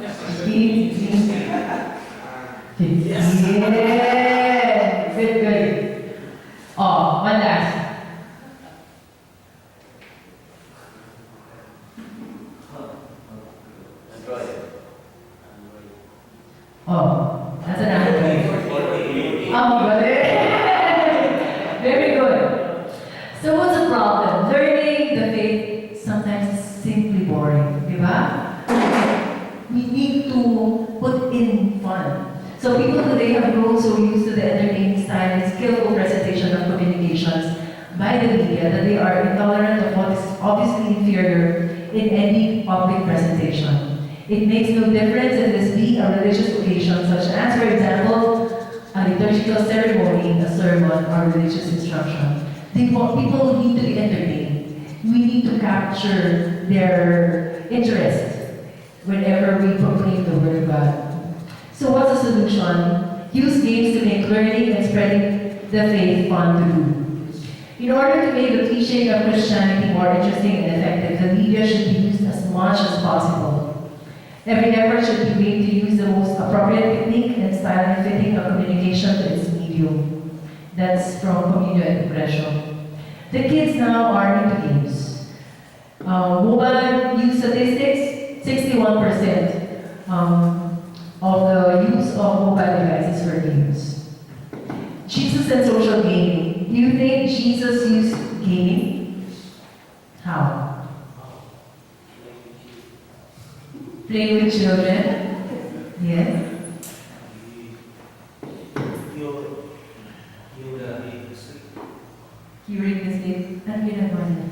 15. Yeah. Good. Oh, one last. Oh, that's an Android. Oh, got it. Very good. So what's the problem? Learning the faith sometimes is simply boring, di ba? We need to put in fun. So people today have grown so used to the entertaining style and skillful presentation of communications by the media that they are intolerant of what is obviously inferior in any public presentation. It makes no difference if this be a religious occasion, such as, for example, a liturgical ceremony, a sermon, or religious instruction. People need to be entertained. We need to capture their interest whenever we proclaim the Word of God. So what's the solution? Use games to make learning and spreading the faith fun to do. In order to make the teaching of Christianity more interesting and effective, the media should be used as much as possible. Every effort should be made to use the most appropriate technique and style in fitting a communication to its medium. That's from Communio et Impression. The kids now are into games. Mobile use statistics, 61% of the use of mobile devices for games. Jesus and social gaming. Do you think Jesus used gaming? How? Playing with children? Yes. Curing the sleep. Ano ginagawa niya?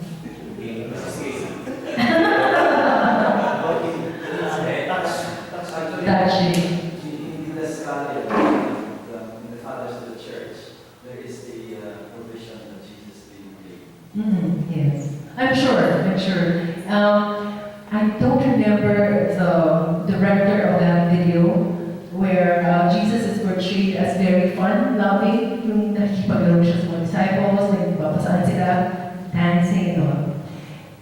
Touching. In the study in the fathers of the church, there is the provision that Jesus did. Yes. I'm sure. I don't remember the director of that video where Jesus is portrayed as very fun, loving, yung nakikipaglaro siya sa mga disciples, nagbabasaan sila, dancing and all.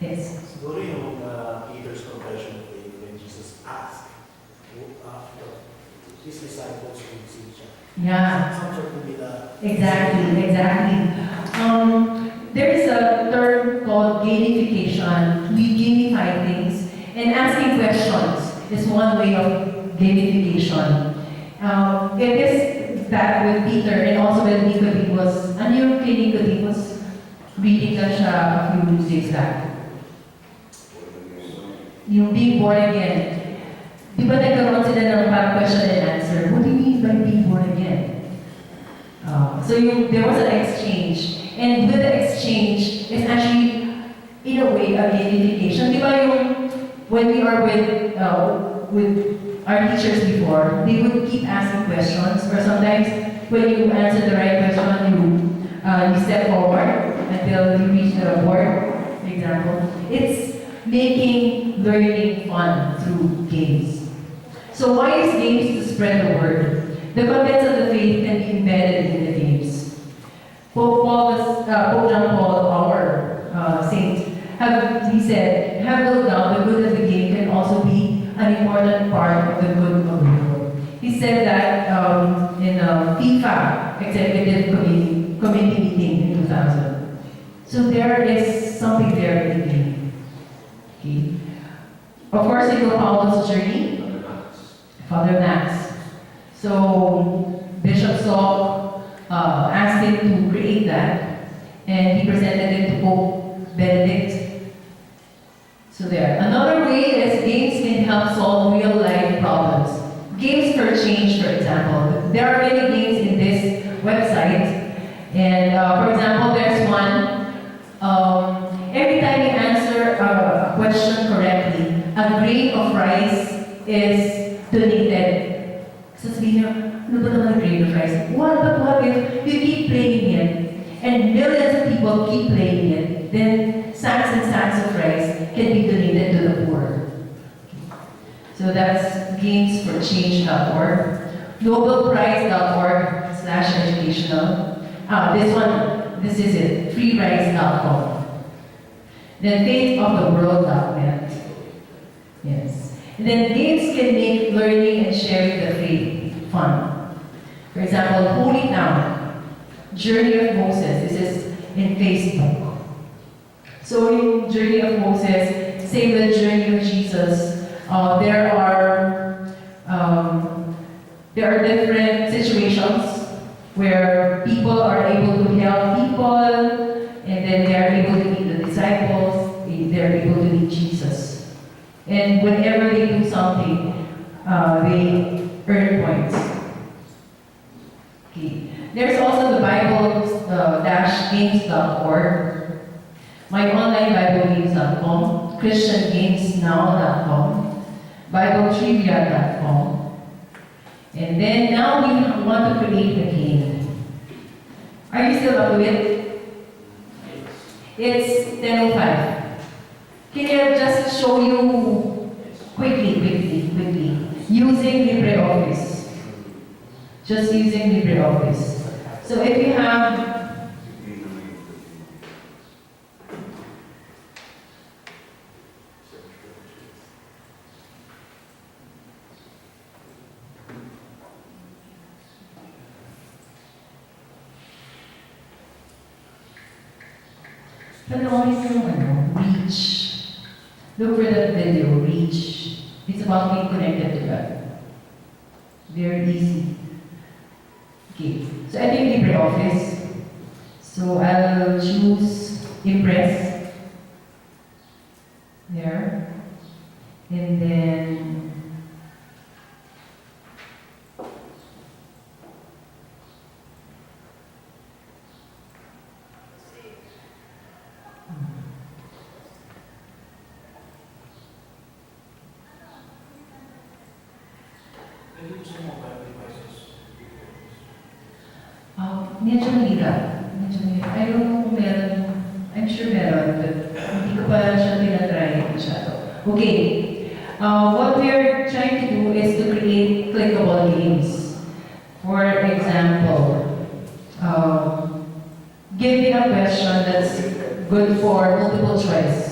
Yes. Siguro yung Peter's confession of faith when Jesus asked his disciples to see siya. Yeah. Some sort of nila. Exactly. There is a term called gamification. We gamify things, and asking questions is one way of gamification. It is that with Peter and also with Nicodemus. Ano yung kay Nicodemus? Reading ka siya a few days back. Yung being born again. Di ba nagkaroon sila ng parang question and answer? What do you mean by being born again? There was an exchange. And with the exchange, it's actually, in a way, a gamification. Di ba yung, when we are with our teachers before, they would keep asking questions, or sometimes when you answer the right question, you step forward until you reach the board, for example. It's making learning fun through games. So why is games to spread the word? The contents of the faith can be embedded in the games. Pope John Paul, our saint, he said, have no doubt the good of the game can also be an important part of the good of the world. He said that in a FIFA executive committee meeting in 2000. So there is something there in the game. Okay. Of course, you know Paulo's journey. Father Max. So Bishop Saul asked him to create that, and he presented it to Pope Benedict. So there. Another way is games can help solve real life problems. Games for change, for example. There are many games in this website, and for example, there's one. Every time you answer a question correctly, a grain of rice is donated. Sasabihin niyo, ano ba naman ang grain of rice? What if you keep playing it, and millions of people keep playing it, then sacks and sacks of rice can be donated to the poor. So that's gamesforchange.org, nobelprize.org/educational. This is it, freerice.com. Then faithoftheworld.net. Yes. And then games can make learning and sharing the faith fun. For example, Holy Town, Journey of Moses. This is in Facebook. So in Journey of Moses, same the journey of Jesus, there are different situations where people are able to help people, and then they are able to meet the disciples, they are able to meet Jesus. And whenever they do something, they earn points. Okay. There's also the Bible-games.org, myonlineBiblegames.com, ChristianGamesNow.com, BibleTrivia.com. And then now we want to create a game. Are you still up with it? It's 10:05. Can I just show you quickly, using LibreOffice. Just using LibreOffice. So if you have Reach. Look for that video, Reach. It's about being connected to God. Very easy. Okay, so I think LibreOffice. So I'll choose Impress. There. And then medyo mahirap. I don't know kung meron. I'm sure meron, but hindi ko pa siya tinatry masyado. Okay. What we are trying to do is to create clickable games. For example, give me a question that's good for multiple choice.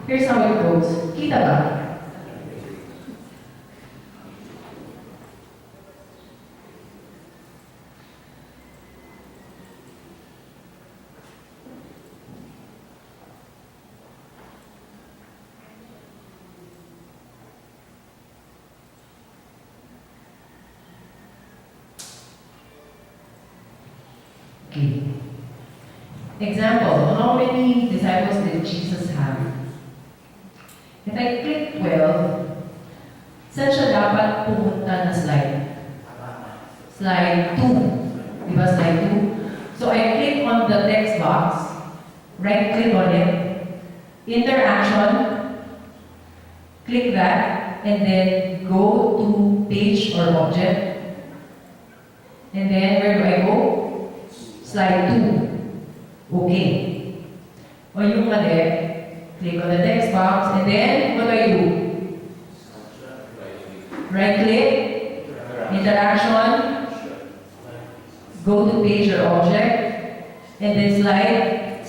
Here's how it goes. Kita ba? Okay. Example, how many disciples did Jesus have? If I click 12, saan siya dapat pumunta na slide? Slide 2. Diba slide 2? So I click on the text box, right click on it, interaction, Click that, and then go to page or object. And then where do I go? Slide 2. Okay. O yung mali, click on the text box, and then what do I do? Right click, interaction, go to page or object, and then slide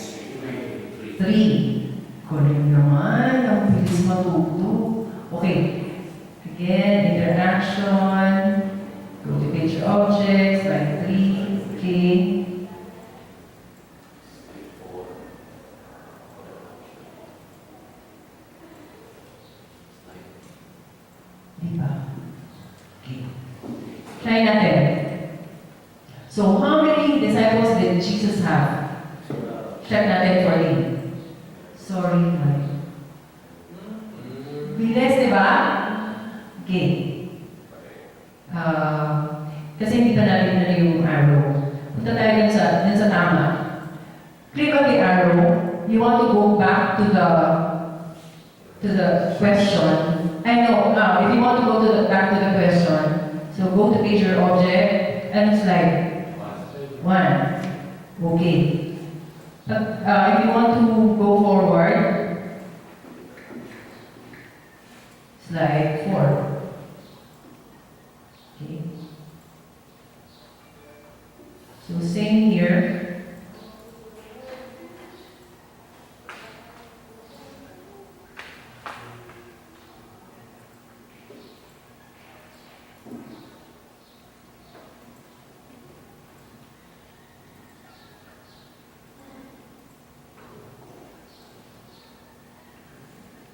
3. Galing naman, ang bilis matuto. Okay. Again, interaction, go to page or object, slide 3, okay. Diba? Okay. Try natin. So, how many disciples did Jesus have? Check natin for me. Sorry, Mike. Bilis, di ba? Okay. Kasi hindi pa natin na yung arrow. Punta tayo dun sa tama. Click on the arrow. You want to go back to the question. I know, if you want to go back to the question, so go to page or object, and slide 1. Okay. If you want to go forward, slide 4. Okay. So same here.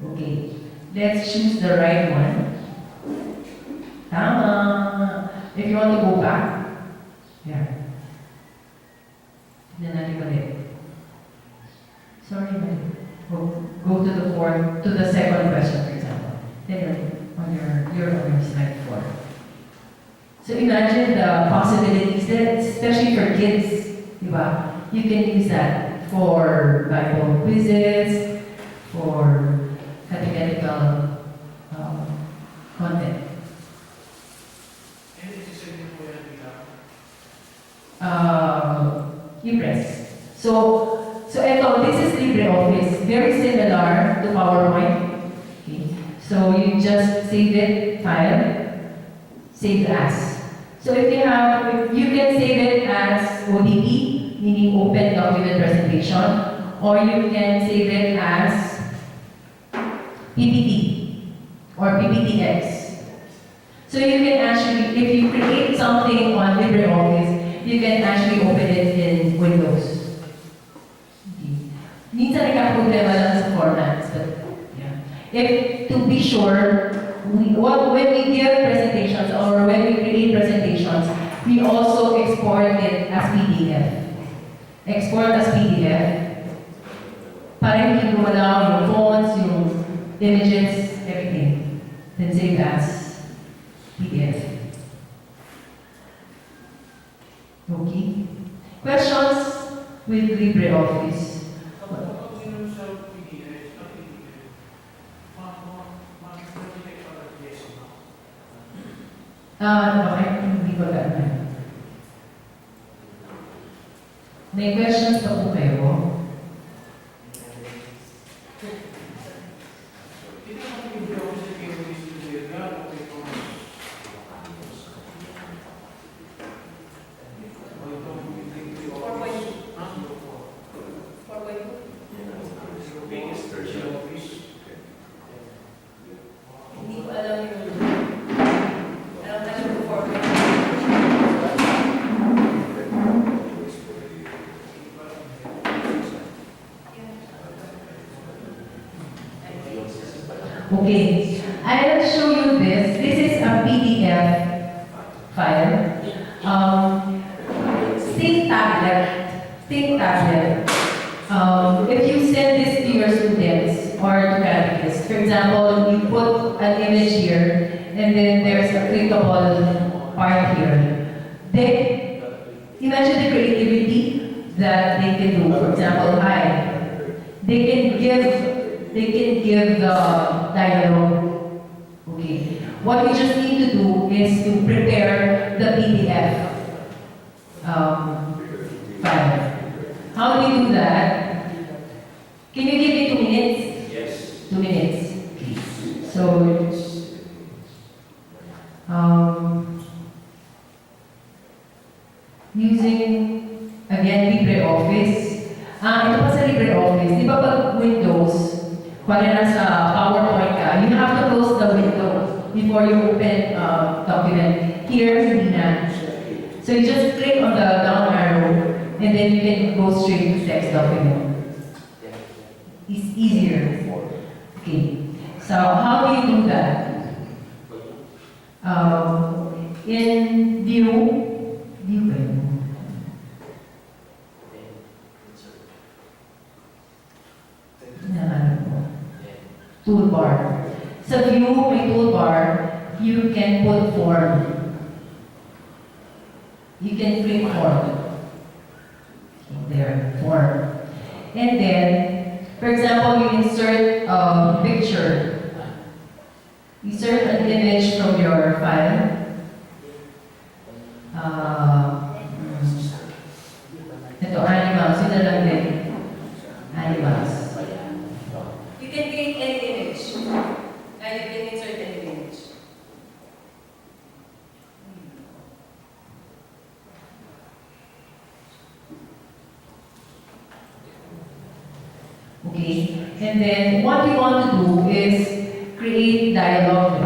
Okay, let's choose the right one. Tama. If you want to go back, yeah. Tignan natin ulit. Sorry, man. Go to the second question, for example. Then you're on your slide 4. So imagine the possibilities that, especially for kids, diba? You can use that for Bible quizzes, for catechetical content. You press. So this is LibreOffice, very similar to PowerPoint. Okay. So you just save it, file, save as. So if you can save it as ODP, meaning Open Document Presentation, or you can save it as PPT or PPTX. So you can actually, if you create something on LibreOffice, you can actually open it in Windows. Okay. Minsan nagka-problema lang sa formats, but yeah. If to be sure, when we give presentations or when we create presentations, we also export it as PDF. Export as PDF para hindi gumalaw yung fonts, yung images, everything. Then save as PDF. Okay. Questions with LibreOffice? Okay, hindi ko alam. May questions pa po kayo? Hindi ko alam yung okay, I'll show you this. This is a PDF file. Think tablet. If you send this to your students or to catechists, for example, you put an image here, and then there's a clickable part here. Then, imagine the creativity that they can do. For example, they can give the dialogue What you just need to do is to prepare the PDF file. How do we do that? Can you give me 2 minutes? Yes. 2 minutes. So, using, again, LibreOffice. Ito pa sa LibreOffice, di ba pag Windows, kung nasa PowerPoint ka, you have to close the window before you open document. Here, hindi na. So you just click on the down arrow, and then you can go straight to text document. It's easier. Okay. So how do you do that? In view ba yun? Toolbar. Sa view, may toolbar, you can put form. You can click form. There, form. And then, for example, you insert a picture. Insert an image from your file. Ito, animals. Yun na lang din. Animals. You can create any image. And you can insert any image. Okay. And then what you want to do is create dialogue.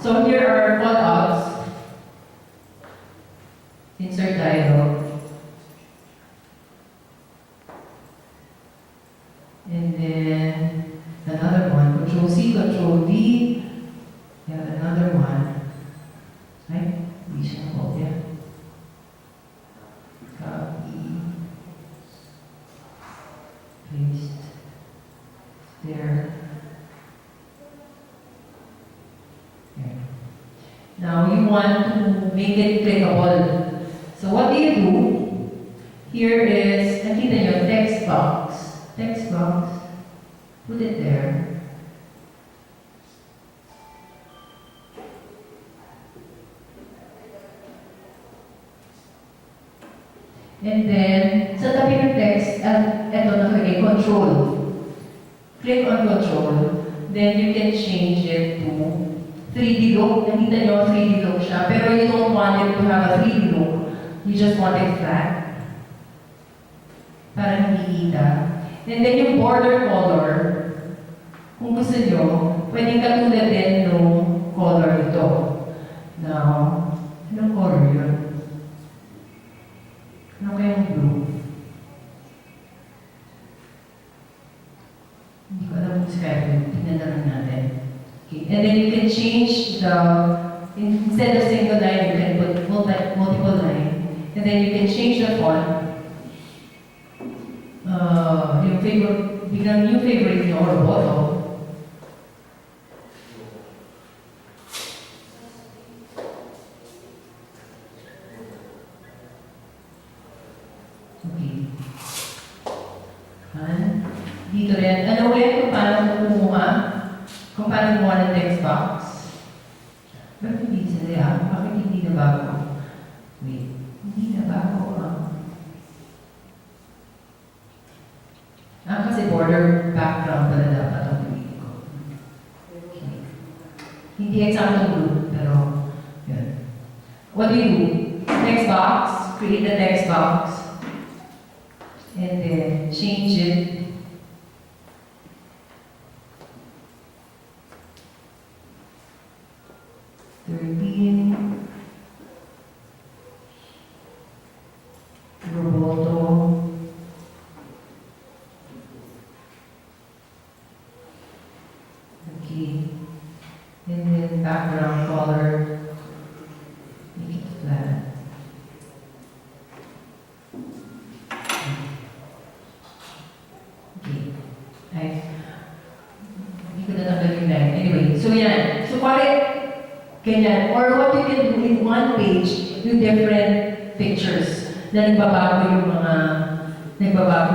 So here are callouts. Insert dialogue. And then another one, Control C, Control V. Yeah, another one. Right? Hindi siya kopya. Copy. Paste. There. Okay. Now you want to make it clickable. So what do you do? Here is, nakita nyo, text box. Text box. Put it there. And then, sa tabi ng text, ito nakalagay, control. Click on control. Then you can change it to 3D look. Nakita nyo, 3D look siya. Pero you don't want it to have a 3D look. You just want it flat. Para hindi kita. And then yung border color, kung gusto nyo, pwedeng katulad din ng color ito. Now, anong color yun? Ano kayong blue? Hindi ko alam kung sky blue. Tingnan na lang natin. Okay. And then you can change the, instead of single line, you can put multiple line. And then you can change the font. Yung favorite, biglang yung favorite nyo or photo. Okay. Dito rin. Ano ulit kung paano kumuha? Kung paano kumuha ng text box? Bakit hindi sila? Bakit hindi na bago? Wait. Hindi na bago. Kasi border background pala dapat ang pili ko. Okay. Hindi exactly blue, pero yun. What do you do? Text box. Create the text box. And then change it. Roboto. Okay. And then background color. Make it flat. Okay. Ay. Hindi ko natanggal yung line. Anyway, so yan. So pare, ganyan. Or what you can do in one page, yung different pictures na nagbabago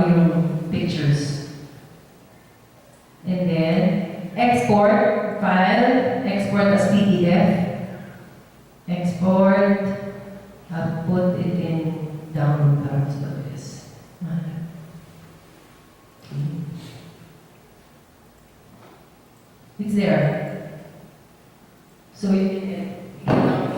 yung pictures. And then, export file, export as PDF, export, put it in download tabs like this. It's there. So you can download.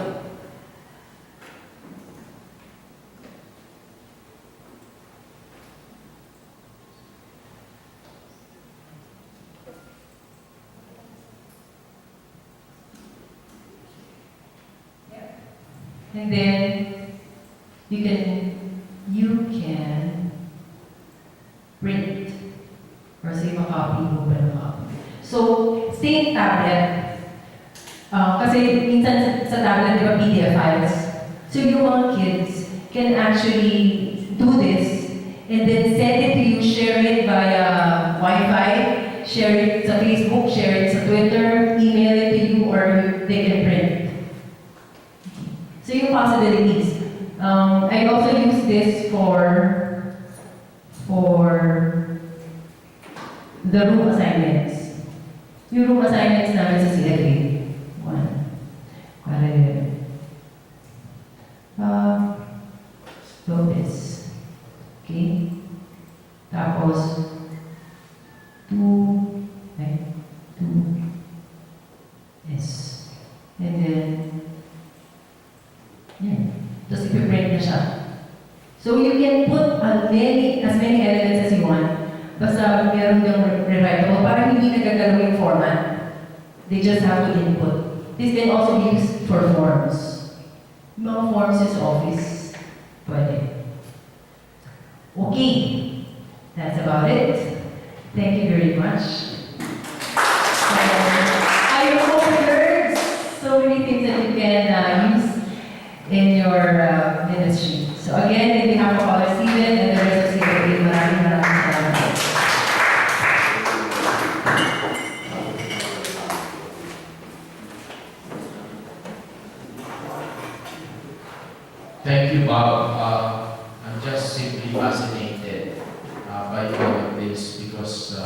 And then you can print it or save a copy, open a copy. So, same tablet. Kasi minsan sa tablet, di ba, PDF files. So, yung mga kids can actually do this and then send it to you, share it via Wi-Fi, share it sa Facebook, share it sa Twitter, email it to you, or they can print. So yung possibilities. I also use this for the room assignments. Yung room assignments namin sa CFA. So this. Okay? Tapos, yes. And then, tapos ipiprint na siya. So you can put as many elements as you want. Basta meron yung rewritable para hindi nagagalaw yung format. They just have to input. This can also be used for forms. Mga forms is office. Pwede. Okay. That's about it. Thank you very much. I hope you learned so many things that you can use in your ministry. So again, in behalf of Father Stephen and the rest of CFA, maraming salamat. Thank you, Bob. I'm just simply fascinated by all of this because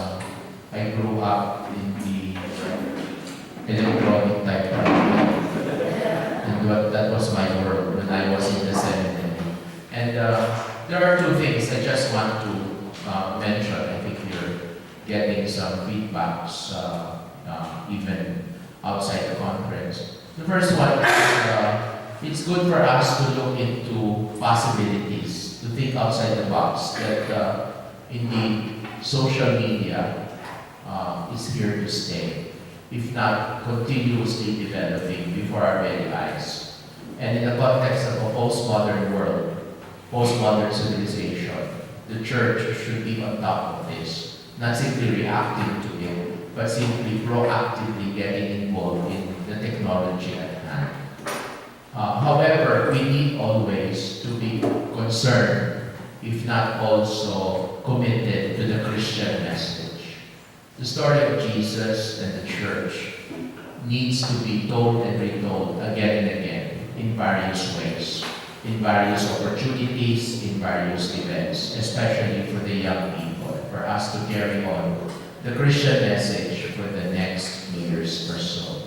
I grew up in the electronic typewriter. And that was my world when I was in the seminary. And there are two things I just want to mention. I think you're getting some feedbacks even outside the conference. The first one is it's good for us to look into possibilities, to think outside the box, that indeed social media is here to stay, if not continuously developing before our very eyes. And in the context of a postmodern world, postmodern civilization, the church should be on top of this, not simply reacting to it, but simply proactively getting involved in the technology at hand. However, we need always to be concerned, if not also committed to the Christian message. The story of Jesus and the church needs to be told and retold again and again in various ways, in various opportunities, in various events, especially for the young people, for us to carry on the Christian message for the next years or so.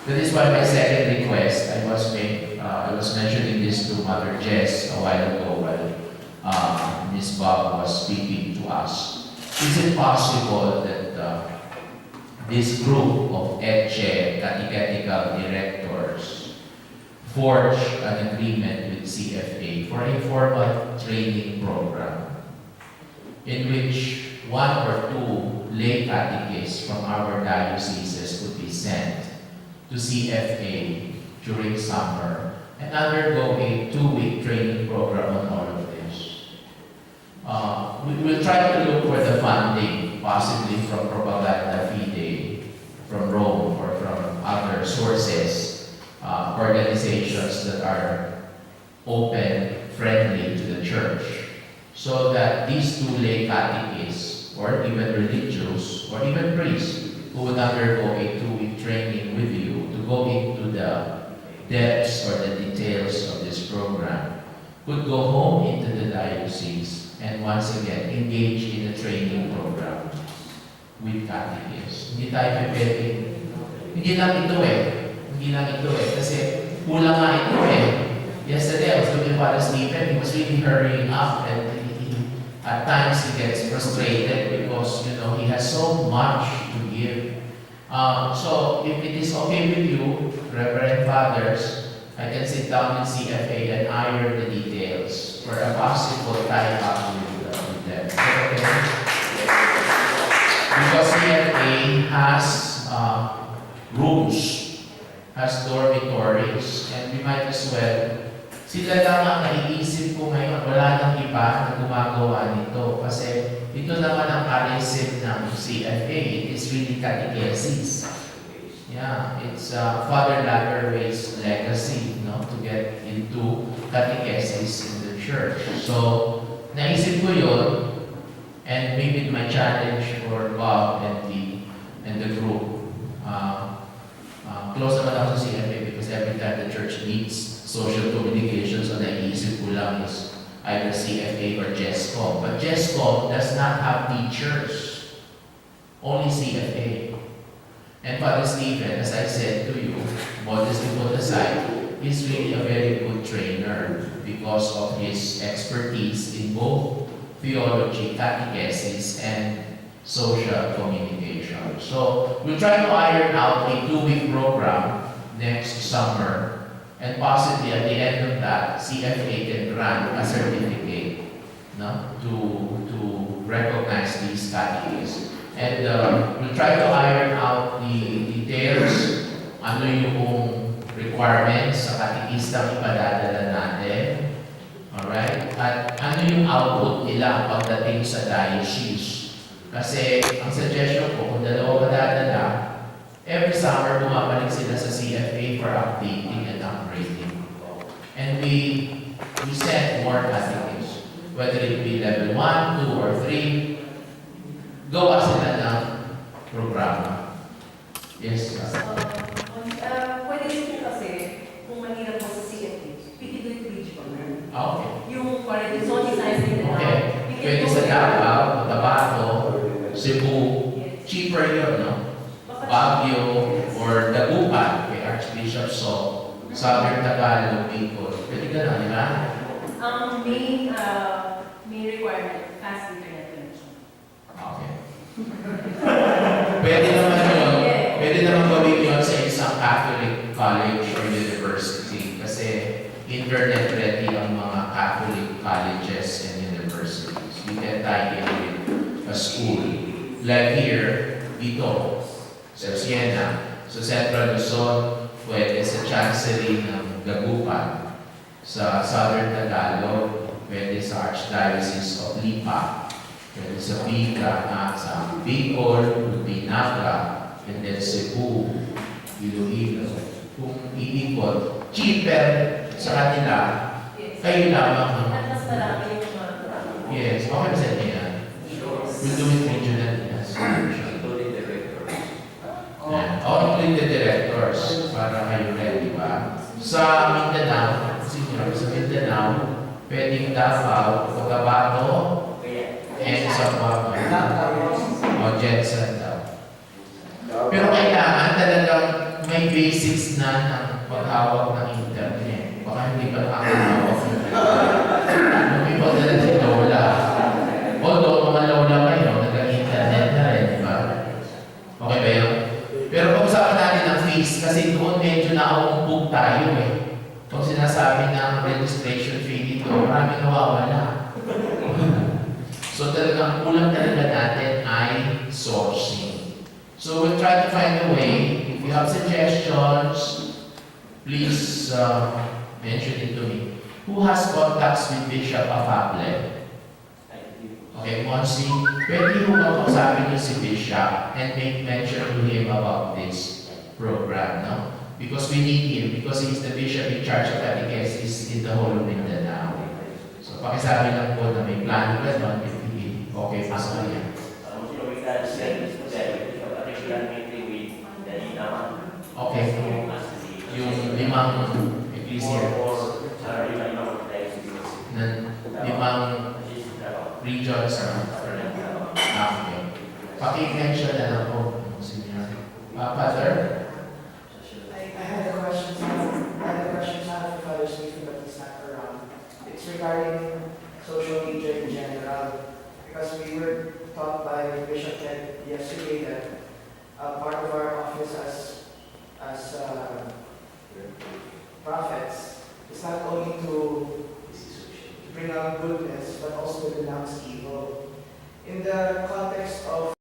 That is why my second request, I was mentioning this to Mother Jess a while ago while Ms. Bob was speaking to us. Is it possible that this group of catechetical directors forge an agreement with CFA for a formal training program in which one or two lay catechists from our dioceses would be sent to CFA during summer and undergo a 2-week training program on all of this. We will try to look for the funding, possibly from Propaganda Fide, from Rome, or from other sources, organizations that are open, friendly to the church, so that these two lay catechists, or even religious, or even priests, who would undergo a 2-week training with you to go into the depths or the details of this program, could go home into the diocese and once again engage in a training program with catechist. Hindi tayo pwede. Hindi lang ito eh. Hindi lang ito eh. Kasi kulang nga ito eh. Yesterday, I was looking at Father Stephen. He was really hurrying up, and at times he gets frustrated because, he has so much to give. So, if it is okay with you, Reverend Fathers, I can sit down in CFA and iron the details for a possible tie-up with them. Okay? Because CFA has rooms, has dormitories, and we might as well. Sila lang ang naiisip ko ngayon, wala nang iba na gumagawa nito. Kasi ito naman ang alisin ng CFA. It is really catechesis. Yeah, it's Father Lagerway's legacy, to get into catechesis in the church. So, naisip ko yun, and maybe my challenge for Bob and the group. Close naman ako sa CFA because every time the church needs social communication, so naiisip ko lang is either CFA or GESCOM. But GESCOM does not have teachers, only CFA. And Father Stephen, as I said to you, modestly put aside, is really a very good trainer because of his expertise in both theology, catechesis, and social communication. So we'll try to iron out a 2-week program next summer. And possibly at the end of that, CFA can grant a certificate to recognize these catechists. And we'll try to iron out the details, ano yung requirements sa catechistang ipadadala natin. Alright? At ano yung output nila pagdating sa diocese. Kasi ang suggestion ko, kung dalawa madadala, every summer bumabalik sila sa CFA for updating and upgrading. And we send more catechists, whether it be level 1, 2, or 3, gawa sila ng programa. Yes, Pwede rin kasi, kung mahirap mo sa CFA, we can do it regional. okay. Yung parang zone design din na. Okay. Pwede sa Davao, Tabato, Cebu, cheaper yun, no? Baguio, or Dagupan, kay Archbishop So, Southern Tagalog, Bicol. Pwede ka na, di ba? Ang main requirement, fast internet connection. Okay. Pwede naman yun. Pwede naman gawin yun sa isang Catholic college or university. Kasi internet ready ang mga Catholic colleges and universities. We can tie in with a school. Like here, dito, sa Siena, sa Central Luzon, pwede sa Chancery ng Dagupan, sa Southern Tagalog, pwede sa Archdiocese of Lipa, pwede sa Biga, sa Bicol, Lubinaga, and then Cebu, Iloilo. Kung iikot, cheaper sa kanila, kayo lamang. At mas marami yung mga. Yes, okay sa inyo yan. We'll do it regional. Yes. Include the directors para kayo ready, di ba? Sa Mindanao, sa Mindanao, pwedeng Davao, Cotabato, and Zamboanga. O Jensen daw. Pero kailangan talagang may basics na ng paghawak ng internet. Baka hindi pa nakakahawak ng internet. May pagdala si Lola. Although, mga Lola kayo, nag-internet na rin, di ba? Okay ba yun? Pero pag-usapan natin ang fees, kasi doon medyo nauumpog tayo eh. Kung sinasabi ng registration fee dito, marami nawawala. So talagang kulang talaga natin ay sourcing. So we'll try to find a way. If you have suggestions, please mention it to me. Who has contacts with Bishop Afable? Okay, Monsi, pwede mo ba kausapin niyo si Bishop and make mention to him about this program, no? Because we need him, because he's the bishop in charge of catechesis in the whole of Mindanao. So, pakisabi lang po na may plano ka doon, if he, okay, pasok niya. Okay, yung 5 ecclesia, 5 regions, okay. Paki-mention na lang po, Senior. Father? I had a question. I had a question sa Father Stephen, but he's not around. It's regarding social media in general. Because we were taught by Bishop Ted yesterday that part of our office as prophets is not only to bring out goodness, but also to denounce evil. In the context of